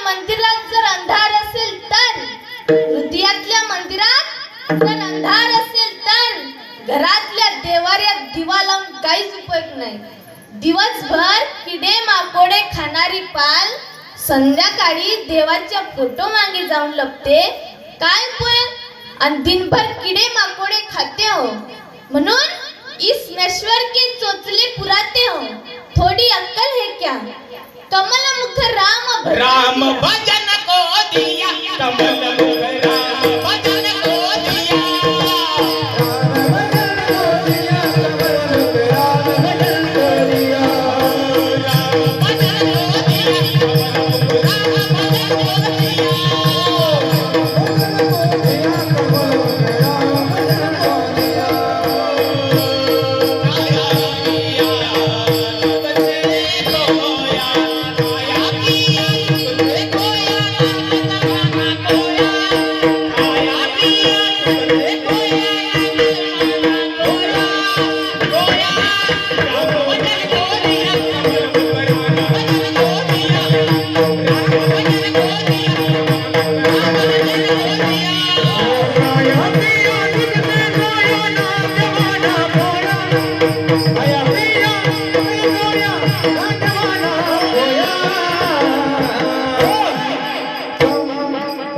मंदिरात जर अंधार असेल तर, हृदयातल्या मंदिरात जर अंधार असेल तर, घरातल्या देवाऱ्यात दिवा लावून काहीच उपयोग नाही. दिवसभर किडे माकोडे खाणारी पाल संध्याकाळी देवाच्या फोटो मागे जाऊन लपते, काय उपयोग? आणि दिनभर किडे माकोडे खाते हो. म्हणून इस नश्वर के चोचले पुराते हो. थोड़ी अक्कल है क्या? कमल मुख राम राम भजन को दिया, कमल मुख राम भजन को दिया, राम भजन को दिया, कमल मुख राम भजन को दिया,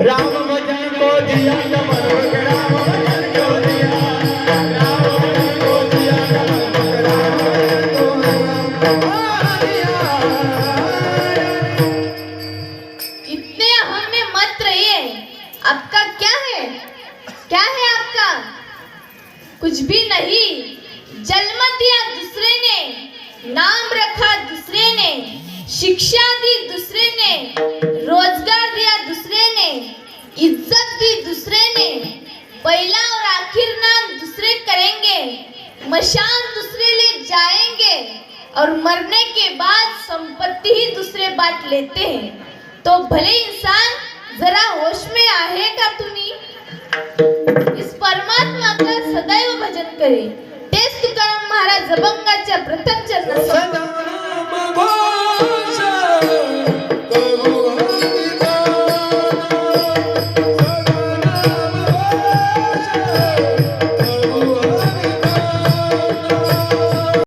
राम भजन को दिया, कमल मुख राम भजन को दिया. इतने अहम में मत रहिए. आपका क्या है? क्या है आपका? कुछ भी नहीं. जन्म दिया दूसरे ने, नाम रखा दूसरे ने, शिक्षा दी दूसरे ने, रोजगार दिया दूसरे ने, इज्जत दी दूसरे ने, पहला और आखिर नाम दूसरे करेंगे, मशान दूसरे ले जाएंगे और मरने के बाद संपत्ति ही दूसरे बांट लेते हैं. तो भले इंसान जरा होश में आहे का तुम्ही? इस परमात्मा का सदैव भजन करे. तेच तुकाराम महाराज अभंगाच्या प्रथम चरणात